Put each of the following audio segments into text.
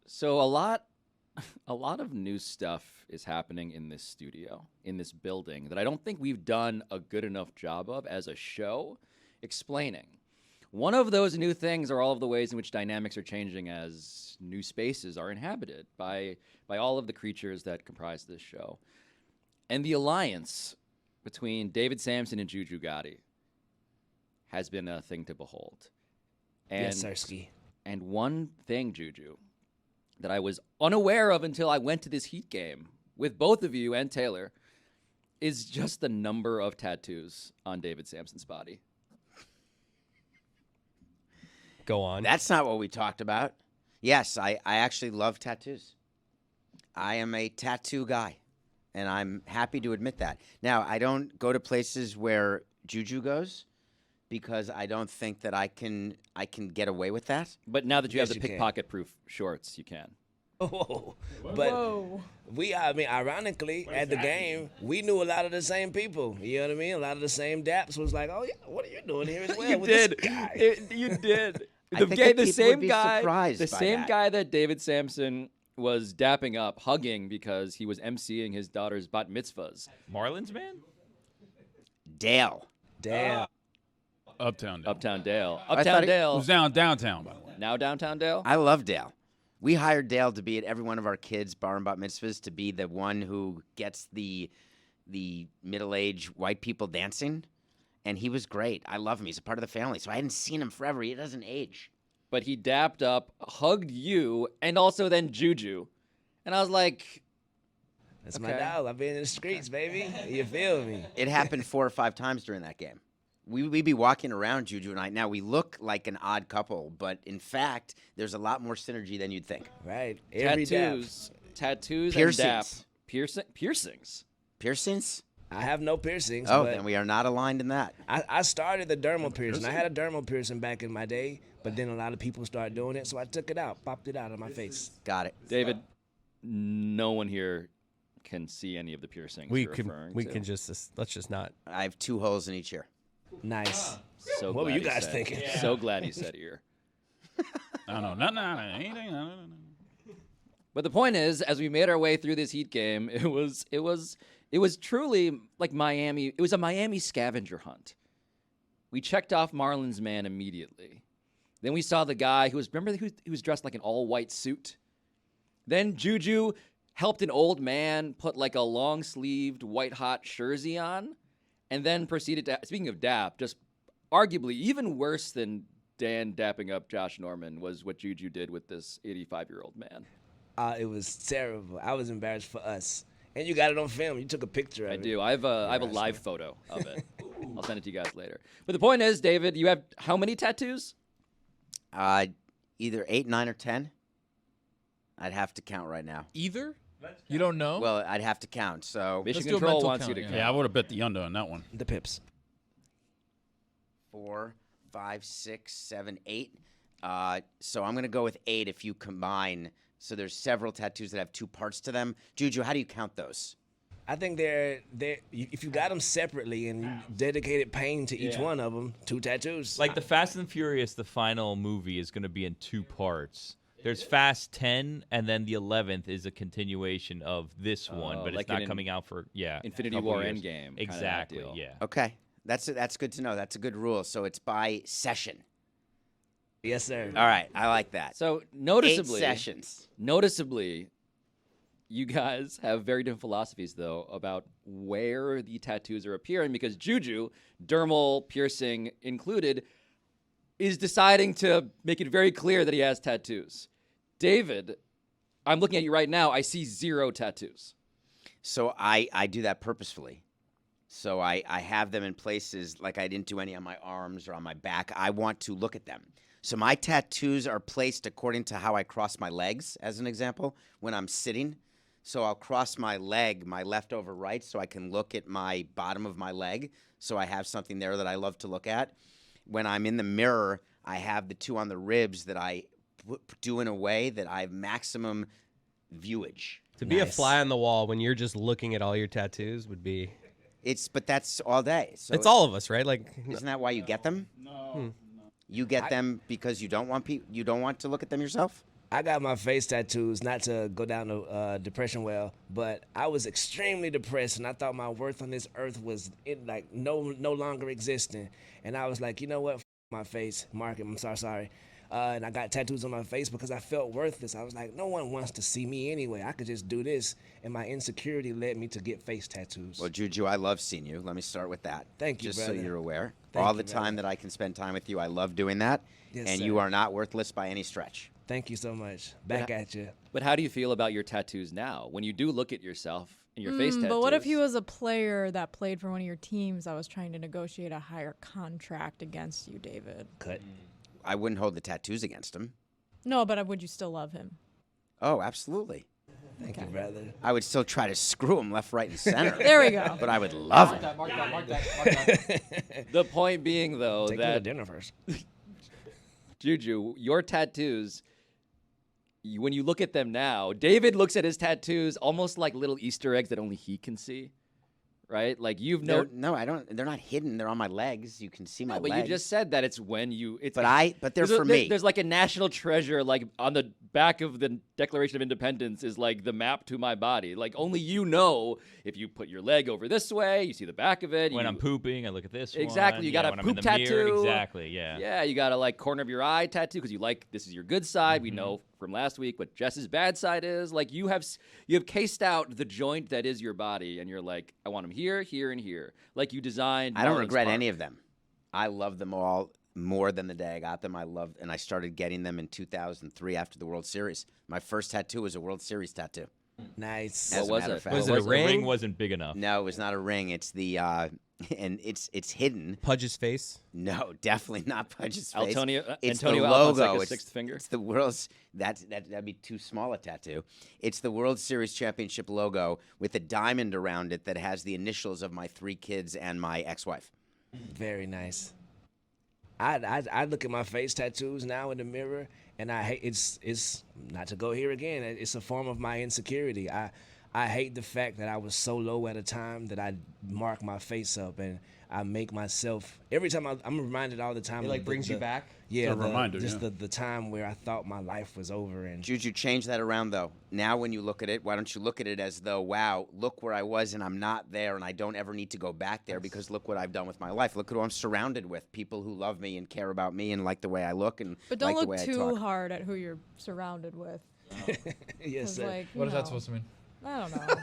So a lot of new stuff is happening in this studio, in this building, that I don't think we've done a good enough job of as a show explaining. One of those new things are all of the ways in which dynamics are changing as new spaces are inhabited by all of the creatures that comprise this show. And the alliance between David Samson and JuJu Gotti has been a thing to behold. And, yes, Sirski. And one thing, JuJu, that I was unaware of until I went to this Heat game with both of you and Taylor is just the number of tattoos on David Samson's body. Go on. That's not what we talked about. Yes, I actually love tattoos. I am a tattoo guy, and I'm happy to admit that. Now, I don't go to places where JuJu goes because I don't think that I can get away with that. But now that you Yes, have the you can. pickpocket-proof shorts, you can. Oh, but Whoa. ironically, at the game, we knew a lot of the same people. You know what I mean? A lot of the same daps was like, oh, yeah, what are you doing here as well? You with did. This guy? You did. I think that people would be surprised the by same that. guy that David Samson was dapping up, hugging because he was emceeing his daughter's bat mitzvahs. Marlins man? Dale. Damn. Uptown Dale. Uptown Dale. I Uptown thought It Dale. was downtown, by the way. Now downtown Dale. I love Dale. We hired Dale to be at every one of our kids' bar and bat mitzvahs to be the one who gets the middle-aged white people dancing, and he was great. I love him. He's a part of the family, so I hadn't seen him forever. He doesn't age. But he dapped up, hugged you, and also then JuJu. And I was like, That's my Okay. dog. I've been in the streets, baby. You feel me? It happened 4 or 5 times during that game. We'd be walking around, JuJu and I. Now, we look like an odd couple, but in fact, there's a lot more synergy than you'd think. Right. Every dap. tattoos Piercings. and dap. Piercings. Piercings? I have no piercings. Oh, but then we are not aligned in that. I started the dermal piercing. I had a dermal piercing back in my day, but then a lot of people started doing it, so I took it out, popped it out of my face. Got it. David, no one here can see any of the piercings We you're can referring we to. can just let's just not. I have 2 holes in each ear. Nice. So What were glad you he guys said- thinking? So glad he said ear. I don't know. No, anything. No. But the point is, as we made our way through this Heat game, it was truly like Miami. It was a Miami scavenger hunt. We checked off Marlins man immediately. Then we saw the guy who was dressed like an all-white suit. Then JuJu helped an old man put like a long-sleeved white-hot jersey on, and then proceeded to, speaking of dap, just arguably even worse than Dan dapping up Josh Norman was what JuJu did with this 85-year-old man. It was terrible. I was embarrassed for us. And you got it on film. You took a picture of I it. do. I have a live photo of it. I'll send it to you guys later. But the point is, David, you have how many tattoos? Either 8, 9, or 10. I'd have to count right now. Either? You don't know? Well, I'd have to count. So Mission Let's do a Control mental wants you count, to yeah. count. Yeah, I would have bet the under on that one. The pips. 4, 5, 6, 7, 8. So I'm gonna go with 8 if you combine. So there's several tattoos that have 2 parts to them. JuJu, how do you count those? I think they're if you got them separately and you dedicated pain to each one of them, 2 tattoos. Like the Fast and Furious, the final movie is going to be in 2 parts. There's Fast 10, and then the 11th is a continuation of this one, but like it's not an coming out for Infinity couple War years. Endgame kinda Exactly. deal. Yeah. Okay, that's good to know. That's a good rule. So it's by session. Yes, sir. All right, I like that. So 8 noticeably, sessions. you guys have very different philosophies, though, about where the tattoos are appearing, because JuJu, dermal piercing included, is deciding to make it very clear that he has tattoos. David, I'm looking at you right now. I see 0 tattoos. So I do that purposefully. So I have them in places like I didn't do any on my arms or on my back. I want to look at them. So my tattoos are placed according to how I cross my legs, as an example, when I'm sitting. So I'll cross my leg, my left over right, so I can look at my bottom of my leg. So I have something there that I love to look at. When I'm in the mirror, I have the 2 on the ribs that I do in a way that I have maximum viewage. To be a fly on the wall when you're just looking at all your tattoos would be. But that's all day. So It's all of us, right? Like, Isn't that why you get them? No. You get them because you don't want to look at them yourself? I got my face tattoos not to go down the depression well, but I was extremely depressed, and I thought my worth on this earth was no longer existing. And I was like, you know what? My face, Mark, I'm sorry. And I got tattoos on my face because I felt worthless. I was like, no one wants to see me anyway. I could just do this. And my insecurity led me to get face tattoos. Well, JuJu, I love seeing you. Let me start with that. Thank you, Just brother. so you're aware. Thank All you, the time brother. that I can spend time with you, I love doing that. Yes, and sir. you are not worthless by any stretch. Thank you so much. Back at you. But how do you feel about your tattoos now? When you do look at yourself and your face tattoos. But what if he was a player that played for one of your teams that was trying to negotiate a higher contract against you, David? Cut. I wouldn't hold the tattoos against him. No, but would you still love him? Oh, absolutely. Thank you, brother. I would still try to screw him left, right, and center. There we go. But I would love him. Mark that. The point being, though, Take me to that dinner first. JuJu, your tattoos, when you look at them now, David looks at his tattoos almost like little Easter eggs that only he can see, right? Like No, I don't. They're not hidden. They're on my legs. You can see my but legs. you just said that it's when you. It's But they're for me. There's like a national treasure, like on the back of the Declaration of Independence is like the map to my body. Like only you know if you put your leg over this way, you see the back of it. When I'm pooping, I look at this Exactly, one. you got a when I'm poop in the mirror, tattoo. exactly, yeah. Yeah, you got a like corner of your eye tattoo because you like this is your good side. Mm-hmm. We know from last week what Jess's bad side is. Like you have cased out the joint that is your body, and you're like, I want them here, here, and here. Like you designed. I don't Marlins regret Park. any of them. I love them all more than the day I got them. And I started getting them in 2003 after the World Series. My first tattoo was a World Series tattoo. Nice. As What a was matter it? of fact. Was it a The ring ring? wasn't big enough. No, it was not a ring. It's the and it's hidden. Pudge's face. No, definitely not Pudge's face. Antonio It's Antonio the Alphonse, logo. like a It's sixth finger. It's the world's that'd be too small a tattoo. It's the World Series championship logo with a diamond around it that has the initials of my 3 kids and my ex-wife. Very nice. I look at my face tattoos now in the mirror, and I hate it's not to go here again. It's a form of my insecurity. I hate the fact that I was so low at a time that I mark my face up and I make myself every time I'm reminded all the time. It like brings you back. Yeah, It's a reminder, just yeah. the time where I thought my life was over and JuJu, change that around though. Now when you look at it, why don't you look at it as though, wow, look where I was and I'm not there and I don't ever need to go back there because look what I've done with my life. Look who I'm surrounded with, people who love me and care about me and like the way I look and But don't like the look way I too talk. hard at who you're surrounded with. yes, 'Cause, sir. like, What you is that know, supposed to mean? I don't know.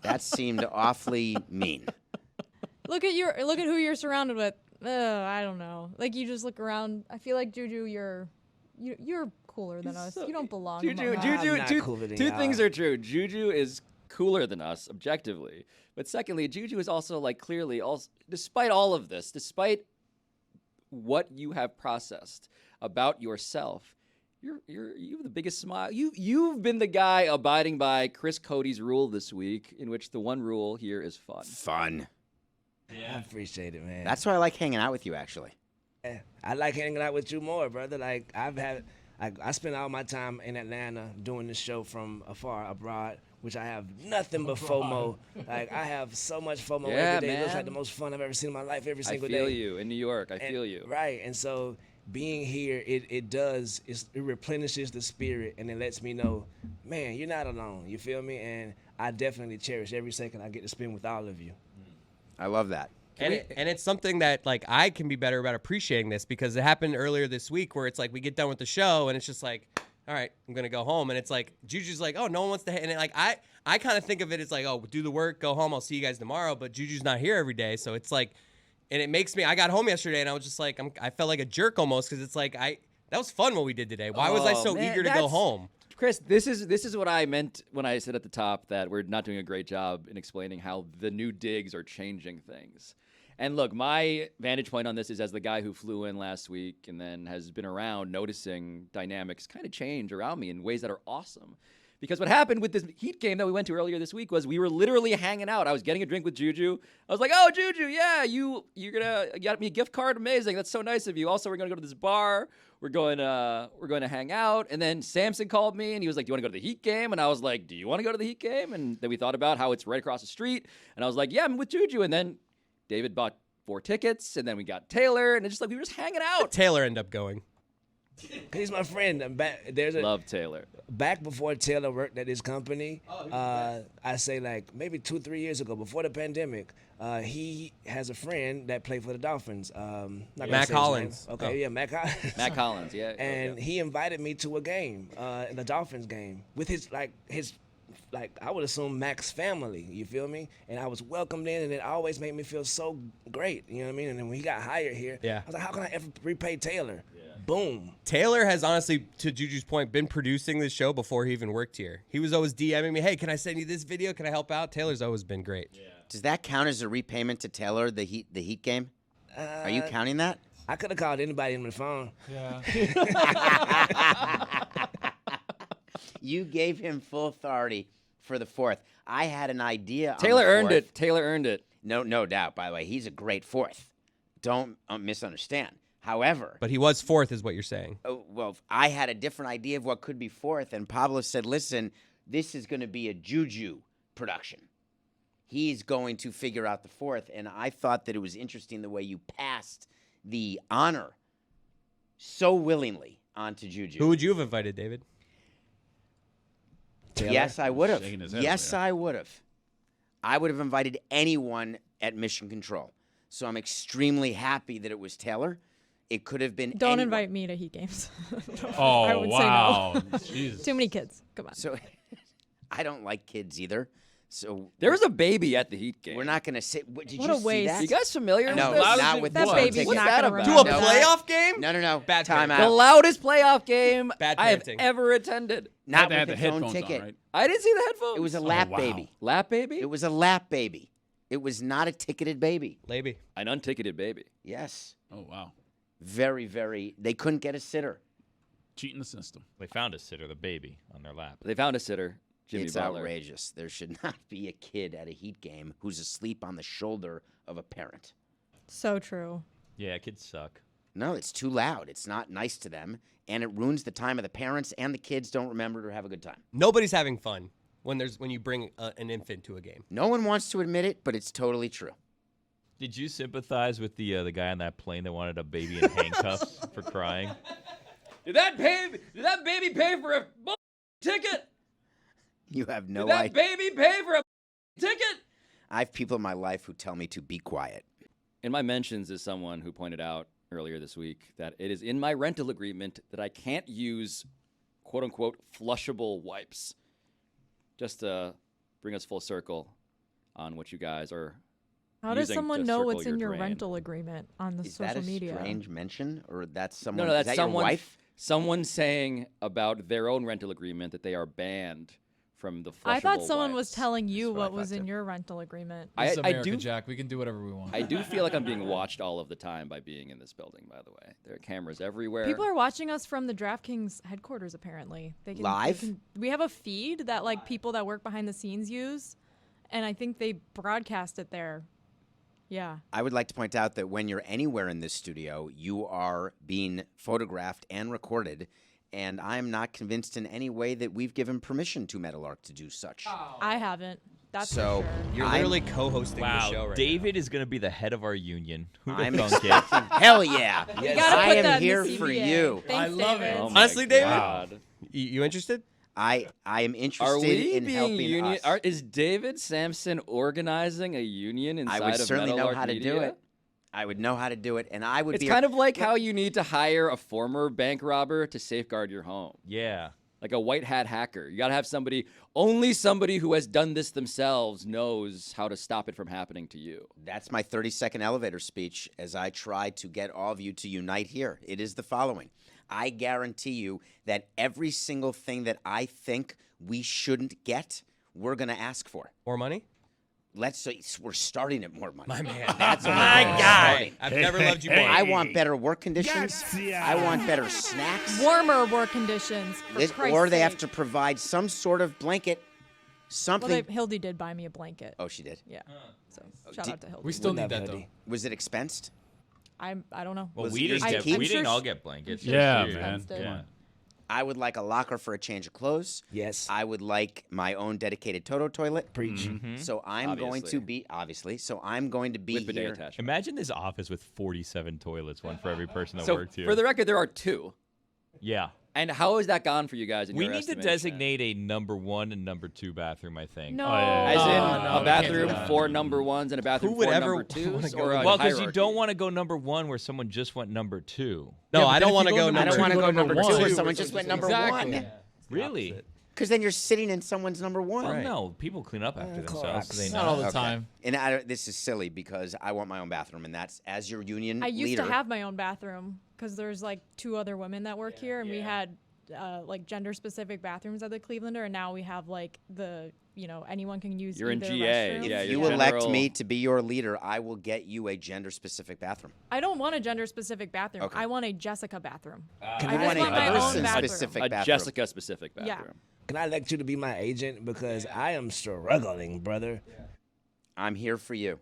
That seemed awfully mean. Look at who you're surrounded with. I don't know. Like you just look around. I feel like JuJu, you're cooler than us. You don't belong. JuJu, among us. I'm JuJu, not two cooler than things y'all. are true. JuJu is cooler than us objectively, but secondly, JuJu is also like clearly, also, despite all of this, despite what you have processed about yourself, you have the biggest smile. You've been the guy abiding by Chris Cody's rule this week, in which the one rule here is fun. Fun. I appreciate it, man. That's why I like hanging out with you, actually. Yeah, I like hanging out with you more, brother. Like I spend all my time in Atlanta doing this show from afar abroad, which I have nothing but FOMO. Like I have so much FOMO Yeah, every day. It looks man. like the most fun I've ever seen in my life every I single feel day. you in New York. I And- feel you. Right, and so being here, it replenishes the spirit, and it lets me know, man, you're not alone. You feel me? And I definitely cherish every second I get to spend with all of you. I love that. And it's something that like I can be better about appreciating this because it happened earlier this week where it's like we get done with the show and it's just like, all right, I'm gonna go home, and it's like JuJu's like, oh, no one wants to, and like I kind of think of it as like, oh, do the work, go home, I'll see you guys tomorrow, but JuJu's not here every day, so it's like, and it makes me. I got home yesterday and I was just like, I felt like a jerk almost because it's like that was fun what we did today. Why was I Oh, so man, eager to go that's- home? Chris, this is what I meant when I said at the top that we're not doing a great job in explaining how the new digs are changing things. And look, my vantage point on this is as the guy who flew in last week and then has been around noticing dynamics kind of change around me in ways that are awesome. Because what happened with this Heat game that we went to earlier this week was we were literally hanging out. I was getting a drink with JuJu. I was like, "Oh, JuJu, yeah, you got me a gift card. Amazing. That's so nice of you. Also, we're gonna go to this bar. We're going to hang out." And then Samson called me and he was like, "Do you want to go to the Heat game?" And I was like, "Do you want to go to the Heat game?" And then we thought about how it's right across the street. And I was like, "Yeah, I'm with JuJu." And then David bought 4 tickets, and then we got Taylor, and it's just like we were just hanging out. Taylor ended up going. 'Cause he's my friend. Love Taylor. Back before Taylor worked at his company, I say like maybe 2-3 years ago, before the pandemic, he has a friend that played for the Dolphins. Not gonna Mac say his name. Hollins. Okay, yeah, Mac Hollins. Matt Collins, yeah. And he invited me to a game, the Dolphins game, with his I would assume Mac's family. You feel me? And I was welcomed in, and it always made me feel so great. You know what I mean? And then when he got hired here, Yeah. I was like, how can I ever repay Taylor? Boom. Taylor has honestly, to Juju's point, been producing this show before he even worked here. He was always DMing me, hey, can I send you this video? Can I help out? Taylor's always been great. Yeah. Does that count as a repayment to Taylor, the Heat game? Are you counting that? I could have called anybody on the phone. Yeah. You gave him full authority for the fourth. I had an idea. Taylor on the earned fourth. it. Taylor earned it. No doubt. By the way, he's a great fourth. Don't misunderstand. However, But he was fourth, is what you're saying. well, I had a different idea of what could be fourth, and Pablo said, "Listen, this is going to be a JuJu production. He's going to figure out the fourth." And I thought that it was interesting the way you passed the honor so willingly onto JuJu. Who would you have invited, David? Taylor? Yes, I would have. Shaking his head Yes, over there. I would have. I would have invited anyone at Mission Control. So I'm extremely happy that it was Taylor. It could have been Don't anyone. invite me to Heat games. Oh, I would wow. say no. Jesus. Too many kids. Come on. So I don't like kids either. So There was a baby at the Heat game. we're not going to say. Did What you a waste. see that? You guys familiar No, with this? not with That this baby's What's not that gonna about? To a remember. playoff game? No. Bad Time parenting. The out. loudest playoff game Bad I have parenting. ever attended. Not Had to with have its the own headphones ticket. on, right? I didn't see the headphones. It was a lap wow. baby. lap baby. It was a lap baby. It was not a ticketed baby. Maybe. An unticketed baby. Yes. Oh, wow. Very, very. They couldn't get a sitter. Cheating the system. They found a sitter, the baby, on their lap. They found a sitter, Jimmy It's Butler. outrageous. There should not be a kid at a Heat game who's asleep on the shoulder of a parent. So true. Yeah, kids suck. No, it's too loud. It's not nice to them, and it ruins the time of the parents, and the kids don't remember to have a good time. Nobody's having fun when you bring an infant to a game. No one wants to admit it, but it's totally true. Did you sympathize with the guy on that plane that wanted a baby in handcuffs for crying? Did that baby pay for a ticket? You have no Did that idea. baby pay for a ticket? I have people in my life who tell me to be quiet. In my mentions is someone who pointed out earlier this week that it is in my rental agreement that I can't use quote unquote flushable wipes. Just to bring us full circle on what you guys are How does using someone to know circle what's in your drain. rental agreement on the Is social that a media? strange mention, or that's someone? No, that's is that your someone. wife? Someone saying about their own rental agreement that they are banned from the flushable I thought someone was wipes. telling you That's what I was thought in too. your rental agreement. I- This is America, do- Jack. We can do whatever we want. I do feel like I'm being watched all of the time by being in this building, by the way. There are cameras everywhere. People are watching us from the DraftKings headquarters. Apparently, they can Live? we have a feed that like people that work behind the scenes use, and I think they broadcast it there. Yeah. I would like to point out that when you're anywhere in this studio, you are being photographed and recorded, and I'm not convinced in any way that we've given permission to Metal Arc to do such. I haven't. That's So, for sure. You're I'm- literally co-hosting the show Wow, right David is going to be the head of our union. Who'd I'm have thunk it? expecting. Hell yeah! You gotta I put am that in here the for CBA. you. Thanks, I love David. it. Oh my Honestly, David? God. You interested? I am interested Are we in being helping union? us. Is David Samson organizing a union inside I would of certainly Metal know Arc how to Media? do it. I would know how to do it, and I would It's be. kind of like how you need to hire a former bank robber to safeguard your home. Yeah. Like a white hat hacker. You got to have only somebody who has done this themselves knows how to stop it from happening to you. That's my 30-second elevator speech as I try to get all of you to unite here. It is the following. I guarantee you that every single thing that I think we shouldn't get, we're going to ask for. More money? We're starting at more money. My man. That's what My we're guy. starting. I've never loved you more. I want better work conditions. I want better snacks. Warmer work conditions. For Christ's Or they have sake. to provide some sort of blanket, Well, something. Hildy did buy me a blanket. Oh, she did. Yeah. So shout did- out to Hildy. we still Wouldn't need have that though. hoodie. Was it expensed? I don't know. Well, Was we it yours didn't to get. keep? We I'm sure didn't all she- get blankets. I'm sure Yeah, she man. fenced it. Come on. I would like a locker for a change of clothes. Yes. I would like my own dedicated Toto toilet. Preach. So I'm going to be So I'm going to be With bidet here. attachment. Imagine this office with 47 toilets, one for every person that So worked here. for the record, there are two. Yeah. And how has that gone for you guys? In We your need to estimation? designate a number 1 and number 2 bathroom, I think. No. As in No, a we can't do bathroom that. for number 1s and a bathroom would for ever number 2s, wanna go or a Well, because you hierarchy? don't want to go number 1 where someone just went number 2. No, but I then don't if want to you go go I number don't want to go number 2 one. where someone just went number Exactly. 1. Really? Because then you're sitting in someone's number 1. Well, no. People clean up after themselves. So they Not all know. the time. And this is silly because I want my own bathroom, and that's as your union I used leader. to have my own bathroom because there's like 2 other women that work here, and we had like gender-specific bathrooms at the Clevelander, and now we have like the anyone can use. You're in either GA, restroom. yeah, If you're you elect general- me to be your leader, I will get you a gender-specific bathroom. I don't want a gender-specific bathroom. Okay. I want a Jessica bathroom. Can I you just want want my a own person-specific a bathroom? Jessica-specific Yeah. bathroom. Can I elect you to be my agent? Because I am struggling, brother. I'm here for you.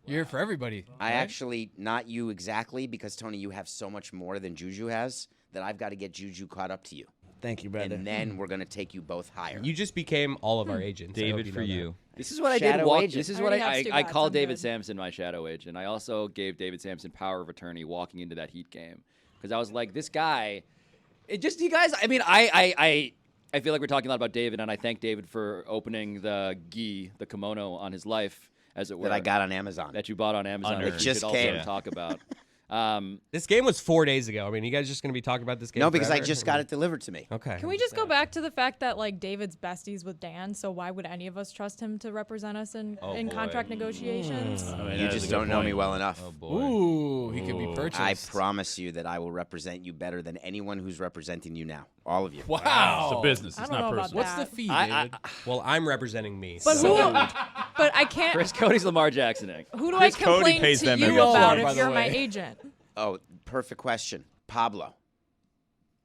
You're here for everybody. I right? actually, not you exactly, because Tony, you have so much more than JuJu has that I've got to get JuJu caught up to you. Thank you, brother. And then we're going to take you both higher. You just became all of our agents. I hope David, you for know that. you. This is what I did. Shadow agent. This is I what already I have I Stugotz, called I'm David good. Samson my shadow agent. I also gave David Samson power of attorney walking into that Heat game because I was like, this guy. It just you guys. I mean, I feel like we're talking a lot about David, and I thank David for opening the gi, the kimono on his life, as it were. that I got on Amazon. that you bought on Amazon. Unearned. Which It we just should also came. talk about. This game was 4 days ago. I mean, you guys just going to be talking about this game No, because I forever? just got it delivered to me. Okay. Can we just go back to the fact that like David's besties with Dan? So why would any of us trust him to represent us in Oh, boy. contract negotiations? I mean, You that is just a good don't know me point. well enough. Oh, boy. Ooh, he could be purchased. I promise you that I will represent you better than anyone who's representing you now. All of you. Wow. It's a business. I It's don't not know about personal. What's the that. fee, I- David? Well, I'm representing me. But so- who? But I can't. Chris Cody's Lamar Jacksoning. Who do Chris I Cody complain pays to them you every about time. By if the you're my way. agent? Oh, perfect question. Pablo.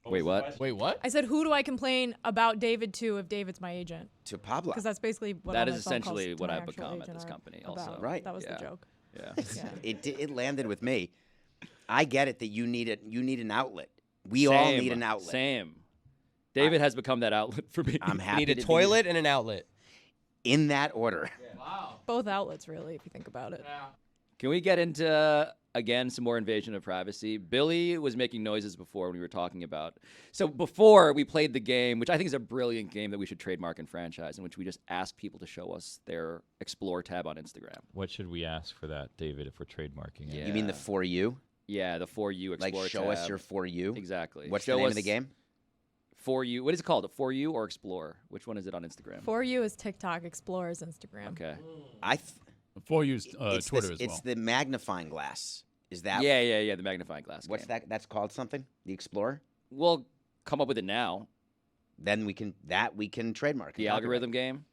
Wait, what? Wait, what? I said, who do I complain about David to if David's my agent? To Pablo. Because that's basically what That all is my phone calls essentially to what my I've actual become at agent this are company also. about. Right. That was Yeah. the joke. Yeah. Yeah. It landed with me. I get it that you need an outlet. We all need an outlet. Same. David has become that outlet for me. I'm You happy need a to be toilet and an outlet. in that order. Both outlets, really, if you think about it. Can we get into, again, some more invasion of privacy? Billy was making noises before when we were talking about. So before we played the game, which I think is a brilliant game that we should trademark and franchise, in which we just ask people to show us their Explore tab on Instagram. What should we ask for that, David, if we're trademarking it? Yeah. You mean the For You? Yeah, the For You Like Explore show tab. us your For You? Exactly. What's Show the name us of the game? For You. What is it called? A For You or Explore? Which one is it on Instagram? For you is TikTok, Explorer's Instagram. Okay. Before you use It's Twitter as well. It's the magnifying glass. Is that Yeah. The magnifying glass. What's game. that? That's called something? The Explorer? We'll come up with it now. Then we can trademark. The and copyright. algorithm game.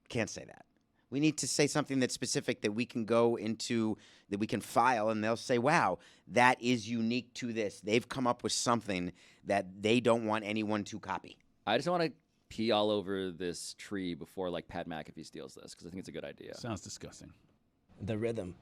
Can't say that. We need to say something that's specific that we can go into, that we can file, and they'll say, wow, that is unique to this. They've come up with something that they don't want anyone to copy. I just don't want to pee all over this tree before like Pat McAfee steals this because I think it's a good idea. Sounds disgusting. The rhythm.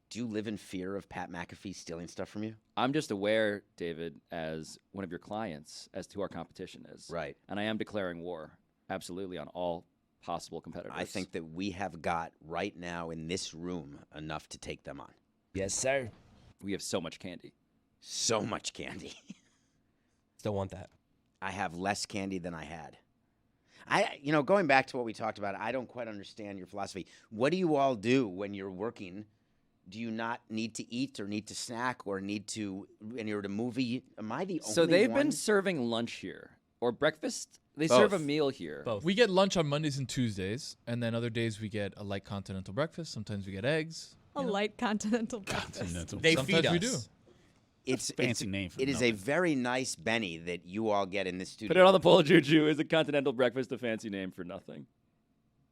Do you live in fear of Pat McAfee stealing stuff from you? I'm just aware, David, as one of your clients, as to who our competition is. Right. And I am declaring war, absolutely, on all possible competitors. I think that we have got right now in this room enough to take them on. Yes, sir. we have so much candy. So much candy. Still want that. I have less candy than I had. Going back to what we talked about, I don't quite understand your philosophy. What do you all do when you're working? Do you not need to eat or need to snack or need to, and you're at a movie? Am I the only So they've one? been serving lunch here or breakfast. They Both. serve a meal here. Both. We get lunch on Mondays and Tuesdays, and then other days we get a light continental breakfast. Sometimes we get eggs. A light continental breakfast. Continental. They Sometimes feed us. we do. It's fancy name for It is a nothing. very nice Benny that you all get in this studio. Put it on the poll, JuJu. Is a continental breakfast a fancy name for nothing?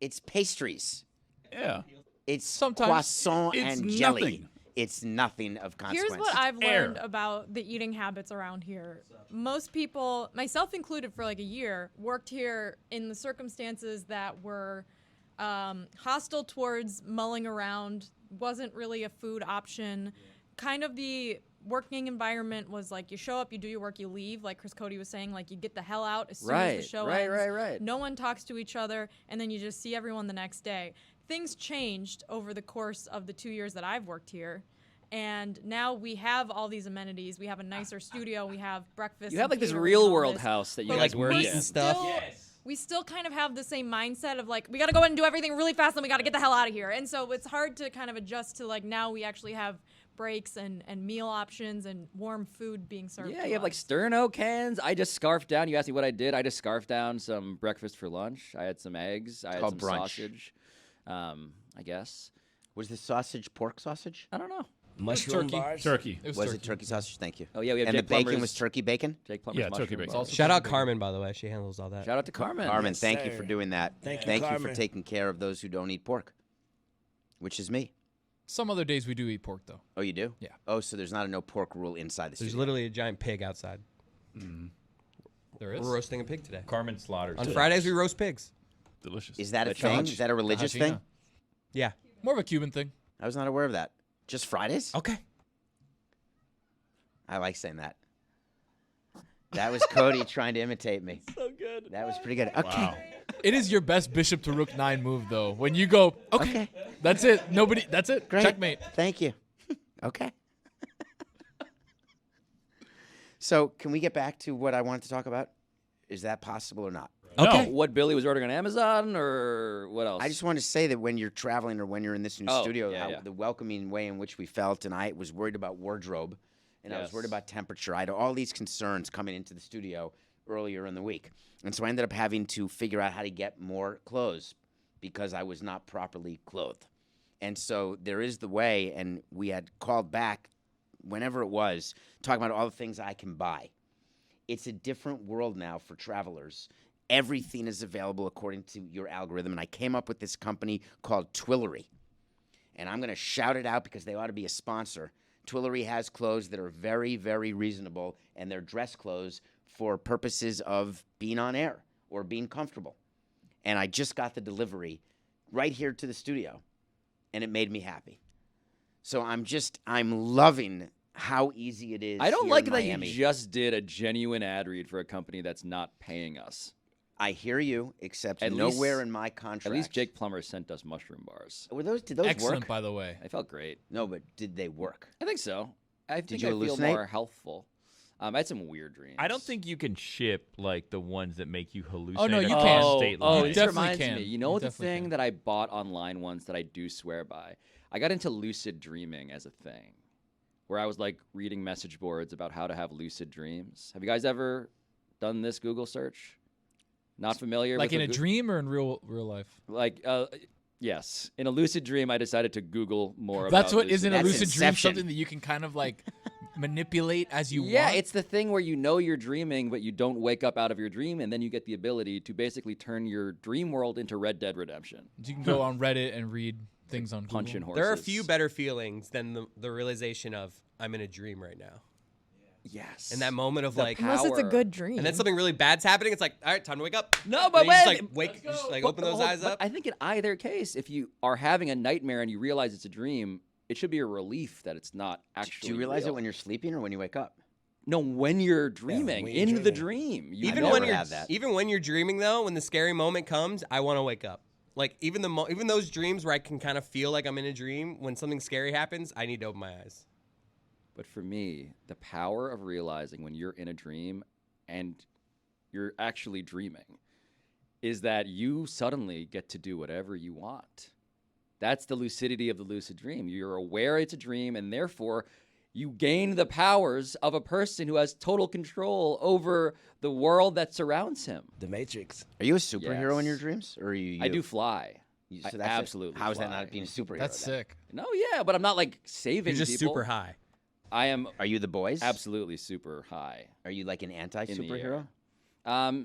It's pastries. Yeah. It's Sometimes croissant it's and jelly. nothing. It's nothing of consequence. Here's what I've air. learned about the eating habits around here. Most people, myself included for like a year, worked here in the circumstances that were hostile towards mulling around, wasn't really a food option. Kind of the working environment was like you show up, you do your work, you leave. Like Chris Cody was saying, like you get the hell out as soon as the show ends. Right. No one talks to each other, and then you just see everyone the next day. Things changed over the course of the 2 years that I've worked here, And now we have all these amenities. We have a nicer studio. We have breakfast. You have and like this catering real and all world this. house that you But guys we're work eating in. stuff. still- We still kind of have the same mindset of like, we got to go in and do everything really fast and we got to get the hell out of here. And so it's hard to kind of adjust to like now we actually have breaks and meal options and warm food being served. Yeah, to you have like us. sterno cans. I just scarfed down. You asked me what I did. I just scarfed down some breakfast for lunch. I had some eggs. I had called some brunch. sausage. I guess. Was the sausage pork sausage? I don't know. Mushroom turkey. bars. Turkey. Was it turkey sausage? Thank you. Oh yeah, we have And Jake the bacon Plummer's- was turkey bacon? Jake Plummer's Yeah, turkey mushroom bacon. bars. Shout out Carmen, by the way. She handles all that. Shout out to Carmen. Carmen, Yes, thank you sir. for doing that. Thank you, Thank you for Carmen. taking care of those who don't eat pork, which is me. Some other days we do eat pork though. Oh, you do? Yeah. Oh, so there's not a no pork rule inside the There's studio. literally a giant pig outside. There is. We're roasting a pig today. Carmen slaughters. On it. Fridays, we roast pigs. Delicious. Is that a The thing? challenge. Is that a religious Tahajina. thing? Yeah. More of a Cuban thing. I was not aware of that. Just Fridays? Okay. I like saying that. That was Cody trying to imitate me. So good. That was pretty good. Okay. Wow. It is your best bishop to rook 9 move though. When you go, okay, that's it. Nobody, that's it. Great. Checkmate. Thank you. Okay. So, can we get back to what I wanted to talk about? Is that possible or not? Okay. No. What Billy was ordering on Amazon or what else? I just wanted to say that when you're traveling or when you're in this new Oh, studio, yeah, yeah. the welcoming way in which we felt, and I was worried about wardrobe, and I was worried Yes. about temperature. I had all these concerns coming into the studio earlier in the week. And so I ended up having to figure out how to get more clothes because I was not properly clothed. And so there is the way, and we had called back whenever it was, talking about all the things I can buy. It's a different world now for travelers. Everything is available according to your algorithm. And I came up with this company called Twillery. And I'm going to shout it out because they ought to be a sponsor. Twillery has clothes that are very, very reasonable, and they're dress clothes for purposes of being on air or being comfortable. And I just got the delivery right here to the studio, and it made me happy. So I'm loving how easy it is. I don't here like in that Miami. you just did a genuine ad read for a company that's not paying us. I hear you, except At nowhere least- in my contract. At least Jake Plummer sent us mushroom bars. Did those Excellent, work? by the way. I felt great. No, but did they work? I think so. I think you I feel hallucinate? more healthful. I had some weird dreams. I don't think you can ship like the ones that make you hallucinate. Oh, no, you across can. State Oh, lines. this definitely reminds can. me. You You know the definitely thing can. that I bought online once that I do swear by? I got into lucid dreaming as a thing, where I was like reading message boards about how to have lucid dreams. Have you guys ever done this Google search? Not familiar? Like with in a the dream or in real life? Like, yes. In a lucid dream, I decided to Google more about That's what isn't a That's lucid dream Inception. something that you can kind of like manipulate as you Yeah, want? it's the thing where you know you're dreaming, but you don't wake up out of your dream, and then you get the ability to basically turn your dream world into Red Dead Redemption. You can go on Reddit and read things on Google. Punching horses. There are a few better feelings than the realization of I'm in a dream right now. Yes. In that moment of The like, Unless it's a power. good dream. and then something really bad's happening. It's like, all right, time to wake up. No, but And you just, wait. like wake, just, like But- open those but- eyes but up. I think in either case, if you are having a nightmare and you realize it's a dream, it should be a relief that it's not actually. Do you realize real. it when you're sleeping or when you wake up? No, when you're dreaming, when you're in the dreaming. dream. You even know when it. you're have that. even when you're dreaming though, when the scary moment comes, I want to wake up. Like even even those dreams where I can kind of feel like I'm in a dream, when something scary happens, I need to open my eyes. But for me, the power of realizing when you're in a dream and you're actually dreaming is that you suddenly get to do whatever you want. That's the lucidity of the lucid dream. You're aware it's a dream, and therefore you gain the powers of a person who has total control over the world that surrounds him. The Matrix. Are you a superhero in your Yes. dreams, or are you? I do fly. You- I so that's it? absolutely How is that fly. not being a superhero? That's then? sick. No, yeah, but I'm not like saving You're just people. super high. I am Are you the boys? absolutely super high. Are you like an the anti-superhero? air.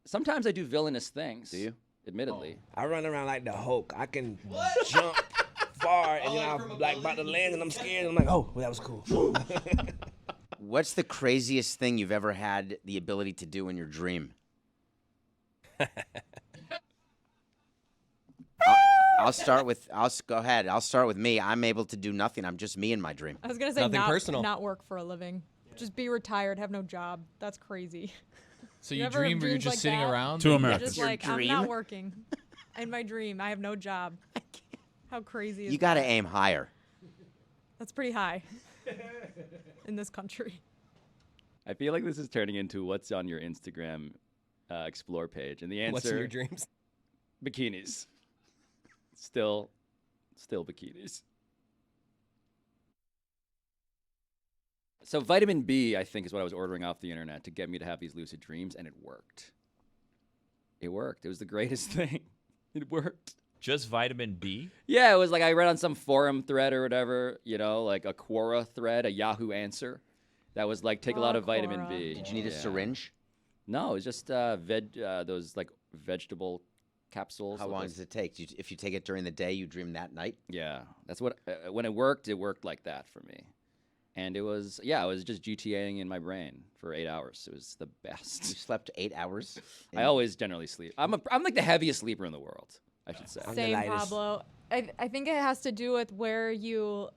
Sometimes I do villainous things. Do you? Admittedly. I run around like the Hulk. I can jump far, and then I'm like about to land, and I'm scared. And I'm like, oh, well, that was cool. What's the craziest thing you've ever had the ability to do in your dream? I'll start with. Go ahead. I'll start with me. I'm able to do nothing. I'm just me in my dream. I was gonna say Nothing personal. not work for a living. Just be retired, have no job. That's crazy. So You you ever have dream where you're dreams just like sitting that? around? Two and- Americans. Just Your like I'm dream? not working. In my dream, I have no job. How crazy is You got to that? aim higher. That's pretty high in this country. I feel like this is turning into what's on your Instagram explore page, and the answer: What's in your dreams? bikinis. Still bikinis. So vitamin B, I think, is what I was ordering off the internet to get me to have these lucid dreams, and it worked. It worked. It was the greatest thing. It worked. Just vitamin B? Yeah, it was like I read on some forum thread or whatever, like a Quora thread, a Yahoo answer that was like, take a lot of vitamin Quora. B. Did you need a syringe? No, it was just those like vegetable capsules. How long does it take? If you take it during the day, you dream that night? Yeah, that's what. When it worked like that for me, and it was just GTAing in my brain for 8 hours. It was the best. You slept 8 hours? I always generally sleep. I'm like the heaviest sleeper in the world, I should say. I'm the Same, lightest. Pablo. I think it has to do with where you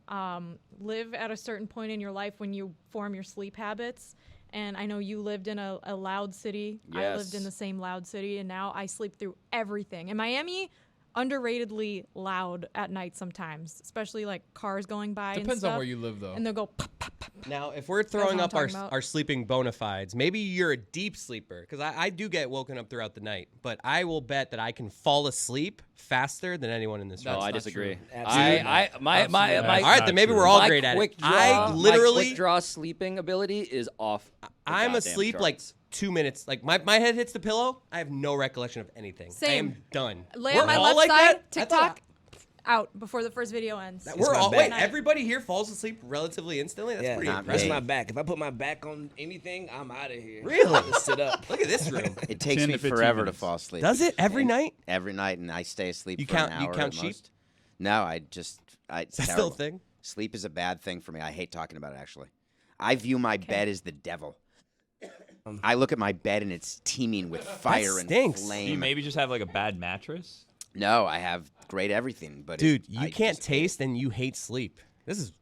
live at a certain point in your life when you form your sleep habits. And I know you lived in a loud city. I lived in the same loud city, and now I sleep through everything. In Miami, underratedly loud at night sometimes, especially like cars going by and Depends stuff. on where you live, though. And they'll go pop, pop, pop. Now, if we're what throwing I'm up our talking about. our sleeping bona fides, maybe you're a deep sleeper, because I do get woken up throughout the night, but I will bet that I can fall asleep faster than anyone in this room. No, I not disagree. true. Absolutely My All right, not then maybe true. we're all my great at it. quick draw, I my literally, quick draw sleeping ability is off. the I'm goddamn asleep like charts. 2 minutes. Like my head hits the pillow, I have no recollection of anything. I Same. am done. Lay We're on my all left like side, that? That's TikTok, out before the first video ends. We're my all back. wait. Everybody here falls asleep relatively instantly. That's pretty Not impressive. That's me. my back. If I put my back on anything, I'm out of here. Really? Just sit up. Look at this room. It takes 10 me to 15 forever minutes. to fall asleep. Does it every And night? Every night, and I stay asleep You for count- an you hour count at sheep? most. No, it's Is that still a terrible. thing? Sleep is a bad thing for me. I hate talking about it, actually. I view my bed as the devil. I look at my bed, and it's teeming with fire and stinks. Do you flame. maybe just have like a bad mattress? No, I have great everything, but Dude, it, you I can't just hate it. taste and you hate sleep. This is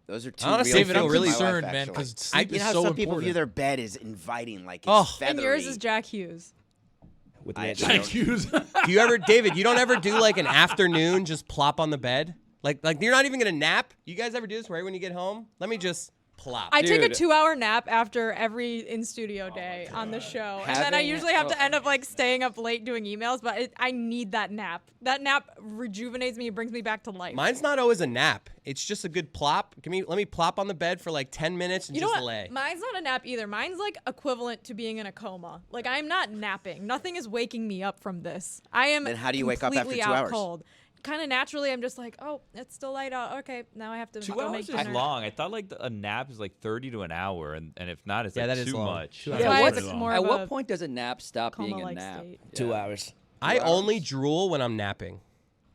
Those are two Honestly, real David, things I'm in really my life, concerned, man, actually. because sleep You is know how so some people important. view their bed as inviting, like it's Oh. feathery. And yours is Jack Hughes. With I- Mitch. I don't- Hughes. Do you ever, David? You don't ever do like an afternoon, just plop on the bed, like you're not even gonna nap. You guys ever do this right when you get home? Let me just plop. I take a Dude. 2-hour nap after every in-studio day on the show. And then I Having- usually have to end up like staying up late doing emails, but I need that nap. That nap rejuvenates me. It brings me back to life. Mine's not always a nap. It's just a good plop. Let me plop on the bed for like 10 minutes and You know just what? lay. Mine's not a nap either. Mine's like equivalent to being in a coma. Like I'm not napping. Nothing is waking me up from this. I am Then how do you wake up after completely 2 out hours? cold. Kind of naturally, I'm just like, oh, it's still light out. Okay, now I have to 2 go hours make is dinner. long. I thought like a nap is like 30 to an hour, and if not, it's Yeah, like that is too long. much. 2 That's Yeah, why what's- it's more At of what a point does a nap stop being a coma-like nap? state. 2 hours. I 2 only hours? drool when I'm napping.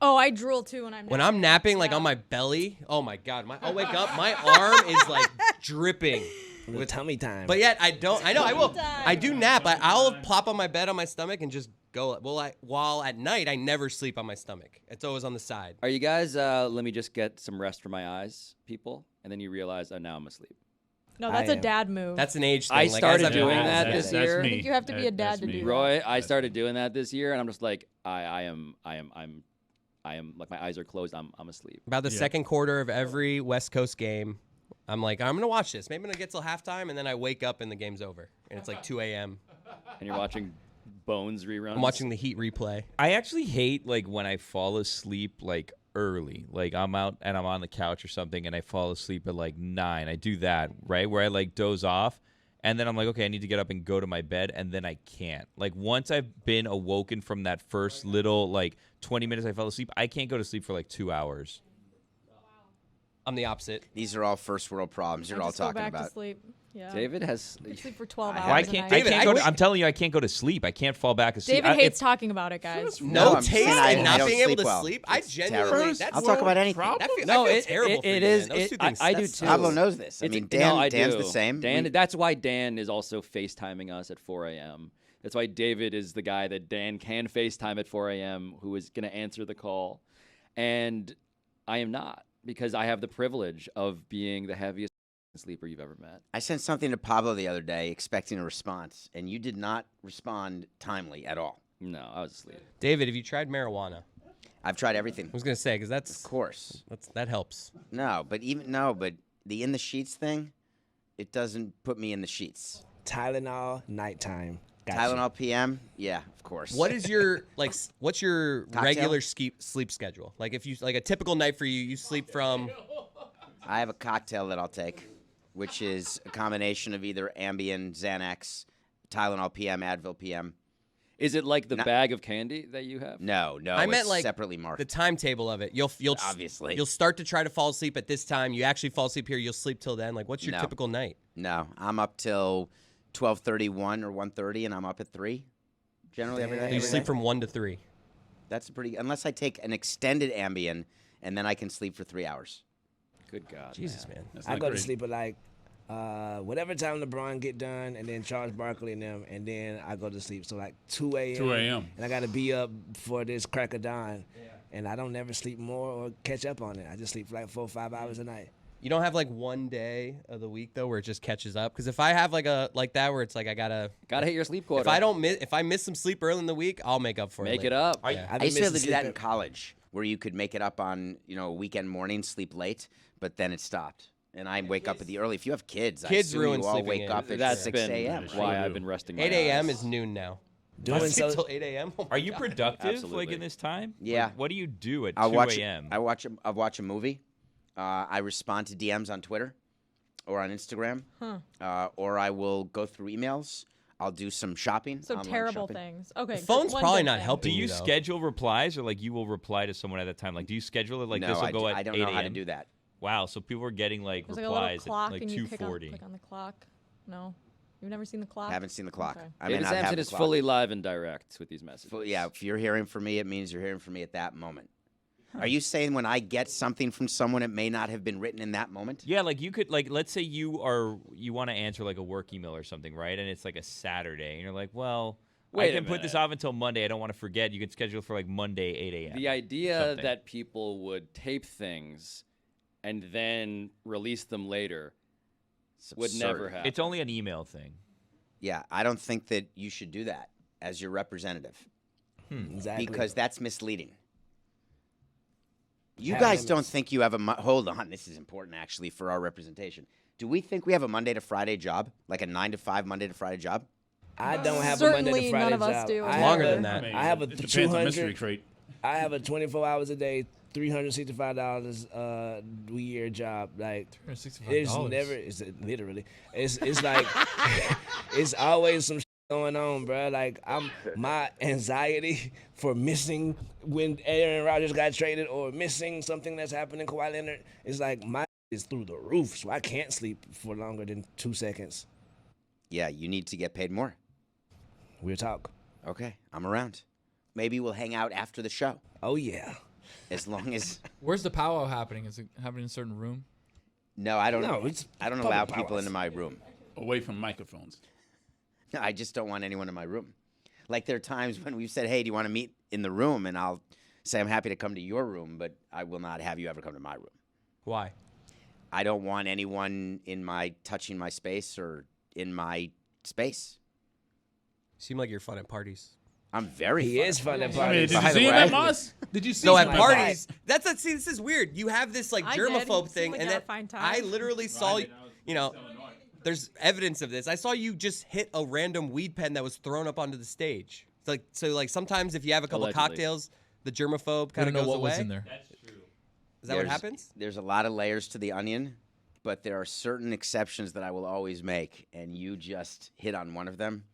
Oh, I drool too when I'm When I'm napping, like Yeah. on my belly, oh my god, I'll wake up, my arm is like dripping. With tummy time. But yet I don't. I know I will. Time. I do nap. I'll plop on my bed on my stomach and just go. Well, while at night I never sleep on my stomach. It's always on the side. Are you guys? Let me just get some rest for my eyes, people, and then you realize, oh, now I'm asleep. No, that's I a am. dad move. That's an age thing. I Like, started as I've doing gotten that older. this that's year. Me. I think you have to be a dad That's to me. do that. Roy, I started doing that this year, and I'm just like, I am like my eyes are closed. I'm asleep. About the Yeah. second quarter of every West Coast game, I'm like, I'm gonna watch this. Maybe I'm gonna get till halftime, and then I wake up and the game's over, and it's like 2 a.m. And you're watching Bones reruns. I'm watching the Heat replay. I actually hate like when I fall asleep like early. Like I'm out and I'm on the couch or something, and I fall asleep at like 9. I do that right where I like doze off. And then I'm like, okay, I need to get up and go to my bed, and then I can't. Like, once I've been awoken from that first little, like, 20 minutes I fell asleep, I can't go to sleep for, like, 2 hours. I'm the opposite. These are all first world problems you're I all just go talking back about. to sleep. Yeah. David has. I sleep for 12 I hours. have- I a can't. night. I can't go. David, I'm telling you, I can't go to sleep. I can't fall back asleep. David I- hates if- talking about it, guys. No I'm taste saying I and not don't being able sleep to well. sleep. I It's genuinely. terrible. That's I'll talk about anything. That feel, No, that feels it terrible for it me, is. man. Those two things, I do that's too. Pablo knows this. I It's- mean, Dan, I Dan's do. the same. Dan, We- that's why Dan is also FaceTiming us at 4 a.m. That's why David is the guy that Dan can FaceTime at 4 a.m. who is going to answer the call, and I am not, because I have the privilege of being the heaviest sleeper you've ever met. I sent something to Pablo the other day expecting a response, and you did not respond timely at all. No, I was asleep. David, have you tried marijuana? I've tried everything. I was gonna say because Of course. that helps. But the in the sheets thing, it doesn't put me in the sheets. Tylenol, nighttime. Gotcha. Tylenol PM, yeah, of course. What is your what's your Cocktail? regular sleep schedule? Like if you like a typical night for you, you sleep from. I have a cocktail that I'll take, which is a combination of either Ambien, Xanax, Tylenol PM, Advil PM. Is it like the bag of candy that you have? No, I meant it's like separately the marked. timetable of it. You'll Obviously. you'll start to try to fall asleep at this time. You actually fall asleep here. You'll sleep till then. Like what's your No. typical night? No, I'm up till 12:31 or 1:30, and I'm up at 3. Generally every So day. you sleep from 1 to 3. That's a pretty. Unless I take an extended Ambien, and then I can sleep for 3 hours. Good God. Jesus, man. That's I not go to great. sleep at like whatever time LeBron get done, and then Charles Barkley and them, and then I go to sleep. So like 2 a.m. 2 a.m. And I got to be up for this crack of dawn. And I don't never sleep more or catch up on it. I just sleep for like 4 or 5 hours a night. You don't have like one day of the week though where it just catches up. Because if I have like that where it's like I gotta Hit your sleep quota. if I miss some sleep early in the week, I'll make up for it. Make later. it up. Yeah. I've I used to be able to missing do that in sleep college, where you could make it up on a weekend morning, sleep late, but then it stopped. And I wake up at the early. If you have kids, I Kids assume ruin you all sleeping wake in. up at That's 6 a.m. been why I've been resting my 8 a.m. eyes. is noon now. Doing I sleep so, till 8 a.m. Oh my Are you God. productive like Absolutely. in this time? Yeah. Like, what do you do at I'll 2 watch. a.m.? I watch a movie. I respond to DMs on Twitter or on Instagram, or I will go through emails. I'll do some shopping. So online terrible shopping. things. Okay. The phone's one probably good not thing. helping Do you though. schedule replies or like you will reply to someone at that time? Like, do you schedule it like No, this will I go do- at I don't 8 know how to a.m.? do that. Wow, so people are getting like There's like a little replies clock at like and you click 2:40. on the clock. No, you've never seen the clock. Haven't seen the clock. Okay. I may David not have Samson the is clock. fully live and direct with these messages. Yeah, if you're hearing from me, it means you're hearing from me at that moment. Are you saying when I get something from someone, it may not have been written in that moment? Yeah, like you could like let's say you want to answer like a work email or something, right? And it's like a Saturday, and you're like, well, Wait I a can put this minute. off until Monday. I don't want to forget. You can schedule it for like Monday 8 a.m. The idea something. that people would tape things and then release them later It's would absurd. never happen. It's only an email thing. Yeah, I don't think that you should do that as your representative exactly. because that's misleading. You Have guys limits. don't think you have a hold on. This is important actually for our representation. Do we think we have a Monday to Friday job, like a 9 to 5 Monday to Friday job? I don't have a Certainly Monday to Friday none of us job. do. I It's have longer a- than that. I have a It depends on 200. mystery crate. I have a 24 hours a day, $365 a year job. Like there's $365. never literally. It's like it's always some going on, bro. Like my anxiety for missing when Aaron Rodgers got traded or missing something that's happening Kawhi Leonard is like my is through the roof. So I can't sleep for longer than 2 seconds. Yeah, you need to get paid more. We'll talk. Okay, I'm around. Maybe we'll hang out after the show. Oh yeah. As long as Where's the powwow happening? Is it happening in a certain room? no, I don't. No, it's I don't public allow people powwows. into my room. Away from microphones. I just don't want anyone in my room. Like there are times when we've said, "Hey, do you want to meet in the room?" And I'll say, "I'm happy to come to your room, but I will not have you ever come to my room." Why? I don't want anyone in my touching my space or in my space. Seem like you're fun at parties. I'm very. He fun is fun at I mean, parties. did you By the see him way. at Moss? Did you see No, him at at parties. See, this is weird. You have this like I did. germaphobe Seemed thing, like and you then had a fine time. I literally saw you know. There's evidence of this. I saw you just hit a random weed pen that was thrown up onto the stage. It's like sometimes if you have a couple Allegedly. cocktails, the germaphobe I kind don't of know goes what away. was in there. Is that what happens? There's a lot of layers to the onion, but there are certain exceptions that I will always make, and you just hit on one of them.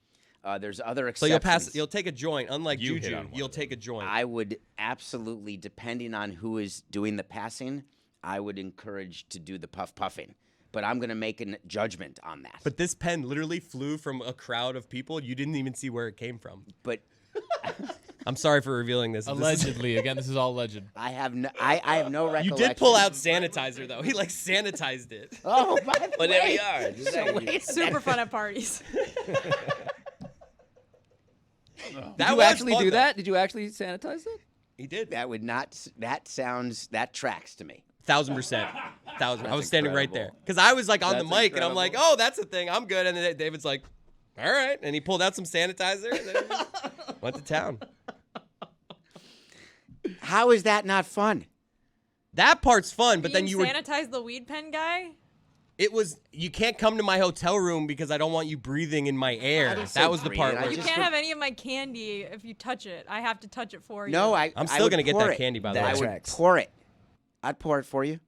There's other So exceptions. you'll take a joint. Unlike You hit on JuJu, one you'll of them. take a joint. I would absolutely, depending on who is doing the passing, I would encourage to do the puffing. But I'm going to make a judgment on that. But this pen literally flew from a crowd of people. You didn't even see where it came from. But I'm sorry for revealing this. This is- Allegedly, again, this is all alleged. I have no You recollection. did pull out sanitizer though. He like sanitized it. Oh, by the But there way. we are. Exactly. Super fun at parties. That Did you was actually fun, do though. that? Did you actually sanitize it? He did. That would not. That tracks to me. 1,000%. I was standing right there incredible. because I was like on the That's mic and I'm like, incredible. oh, that's a thing. I'm good. And then David's like, all right, and he pulled out some sanitizer and then went to town. How is that not fun? That part's fun, but then Being you were. sanitize the weed pen guy. It was. You can't come to my hotel room because I don't want you breathing in my air. didn't say That was the part breathing, I where. You just can't put- have any of my candy if you touch it. I have to touch it for you. No, I'm still would gonna get pour that it. candy, by the That way. I would tracks. pour it. I'd pour it for you.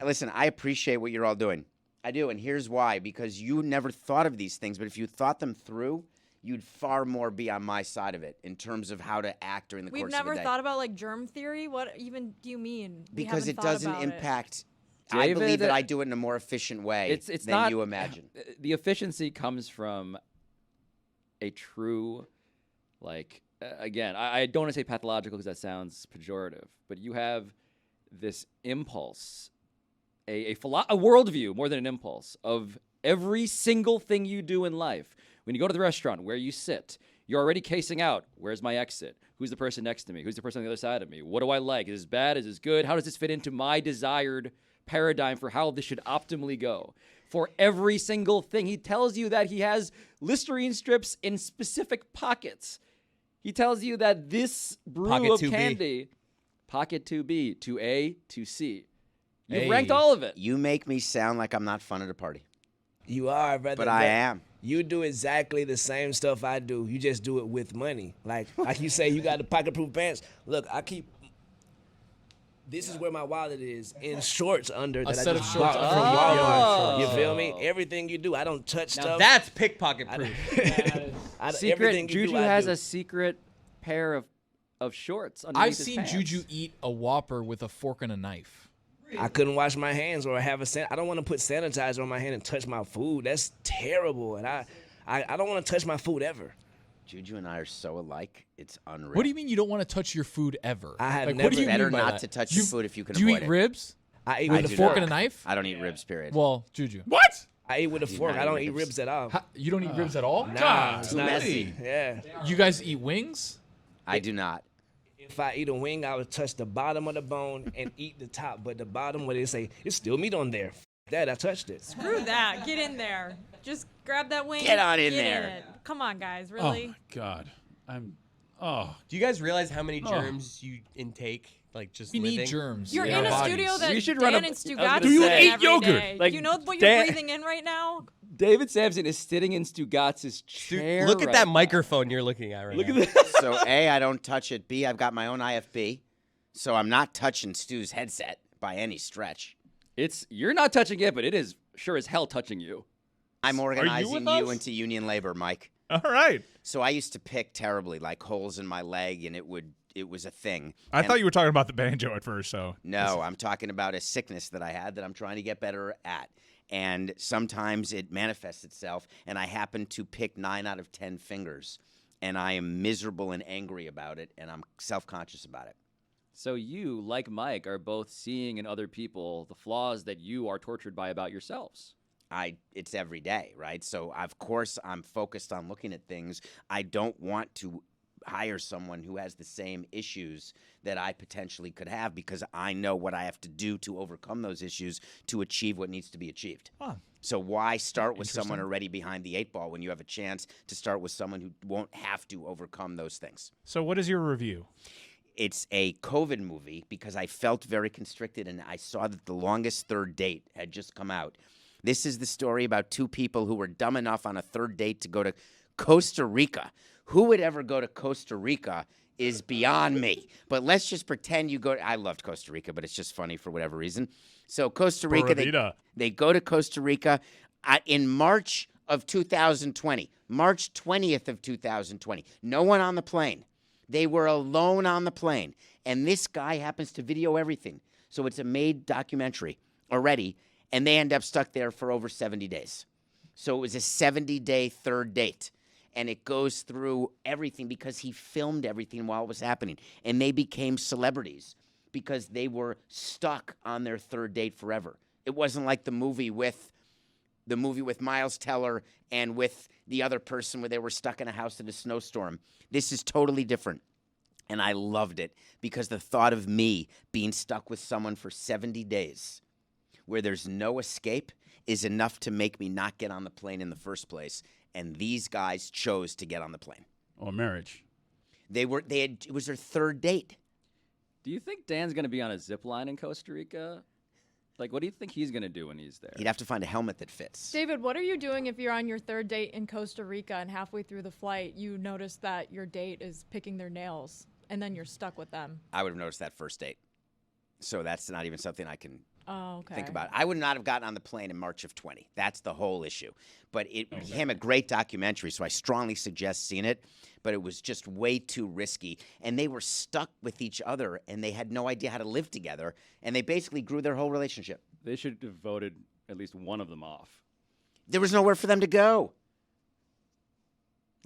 Listen, I appreciate what you're all doing. I do, and here's why. Because you never thought of these things, but if you thought them through, you'd far more be on my side of it in terms of how to act during the We've course of never the day. thought about like germ theory. What even do you mean? We Because haven't it thought doesn't about it. impact. I believe David, that I do it in a more efficient way It's than not you imagine. The efficiency comes from a true, like again, I don't want to say pathological because that sounds pejorative, but you have this impulse, a worldview more than an impulse of every single thing you do in life. When you go to the restaurant, where you sit, you're already casing out, where's my exit? Who's the person next to me? Who's the person on the other side of me? What do I like? Is this bad? Is this good? How does this fit into my desired paradigm for how this should optimally go? For every single thing. He tells you that he has Listerine strips in specific pockets. He tells you that this brew Pocket of 2B. candy, pocket 2B, 2A, 2C. You've Hey. ranked all of it. You make me sound like I'm not fun at a party, You are, brother. but I am. You do exactly the same stuff I do. You just do it with money. Like you say, you got the pocket-proof pants. Look, I keep. This is where my wallet is in shorts under that set I of just shorts bought from under. Walmart. You Oh. feel me? Everything you do, I don't touch Now stuff. that's pickpocket proof. Everything Secret, you do, JuJu I has do. a secret pair of shorts underneath I've his seen pants. JuJu eat a Whopper with a fork and a knife. I couldn't wash my hands or have I don't want to put sanitizer on my hand and touch my food. That's terrible, and I don't want to touch my food ever. JuJu and I are so alike. It's unreal. What do you mean you don't want to touch your food ever? I have like, never- what do you Better mean by not that? to touch You- your food if you can Do you avoid eat it. ribs I eat I with a do fork. fork and a knife? I don't eat ribs, period. Well, JuJu. What? I eat with a Do fork. not I don't eat eat ribs. ribs at all. You don't eat ribs at all? Nah, it's too not. messy. Yeah. You guys eat wings? I do not. If I eat a wing, I would touch the bottom of the bone and eat the top. But the bottom, where they say it's still meat on there. That I touched it. Screw that. Get in there. Just grab that wing. Get on in get there. it. Come on, guys. Oh Really? my God. Oh. Do you guys realize how many germs you intake? Like just We living? need germs. You're in in our a bodies. studio that We should Dan run a- and I was Stugotz gonna Do you sit in eat every yogurt? day. Like, Do you know what Dan- you're breathing in right now? David Samson is sitting in Stugotz's chair. Look at right that now. microphone you're looking at right Look now. at that. So A, I don't touch it. B, I've got my own IFB, so I'm not touching Stu's headset by any stretch. You're not touching it, but it is sure as hell touching you. I'm organizing with you us? into union labor, Mike. All right. So I used to pick terribly, like holes in my leg, and it was a thing. I And- thought you were talking about the banjo at first, so. No, I'm talking about a sickness that I had that I'm trying to get better at. And sometimes it manifests itself, and I happen to pick 9 out of 10 fingers, and I am miserable and angry about it, and I'm self-conscious about it. So you, like Mike, are both seeing in other people the flaws that you are tortured by about yourselves. It's every day, right? So of course I'm focused on looking at things. I don't want to hire someone who has the same issues that I potentially could have because I know what I have to do to overcome those issues to achieve what needs to be achieved. Huh. So why start with someone Interesting. already behind the 8 ball when you have a chance to start with someone who won't have to overcome those things? So what is your review? It's a COVID movie because I felt very constricted and I saw that The Longest Third Date had just come out. This is the story about 2 people who were dumb enough on a third date to go to Costa Rica. Who would ever go to Costa Rica is beyond me. But let's just pretend you go. I loved Costa Rica, but it's just funny for whatever reason. So Costa Rica, they go to Costa Rica in March of 2020, March 20th of 2020. No one on the plane. They were alone on the plane. And this guy happens to video everything. So it's a made documentary already. And they end up stuck there for over 70 days. So it was a 70-day third date. And it goes through everything because he filmed everything while it was happening. And they became celebrities because they were stuck on their third date forever. It wasn't like the movie with Miles Teller and with the other person where they were stuck in a house in a snowstorm. This is totally different. And I loved it because the thought of me being stuck with someone for 70 days where there's no escape is enough to make me not get on the plane in the first place. And these guys chose to get on the plane. Or marriage. It was their third date. Do you think Dan's going to be on a zip line in Costa Rica? Like, what do you think he's going to do when he's there? He'd have to find a helmet that fits. David, what are you doing if you're on your third date in Costa Rica and halfway through the flight you notice that your date is picking their nails and then you're stuck with them? I would have noticed that first date. So that's not even something I can think Okay. about. I would not have gotten on the plane in March of 20. That's the whole issue. But it became a great documentary, so I strongly suggest seeing it. But it was just way too risky. And they were stuck with each other, and they had no idea how to live together. And they basically grew their whole relationship. They should have voted at least one of them off. There was nowhere for them to go.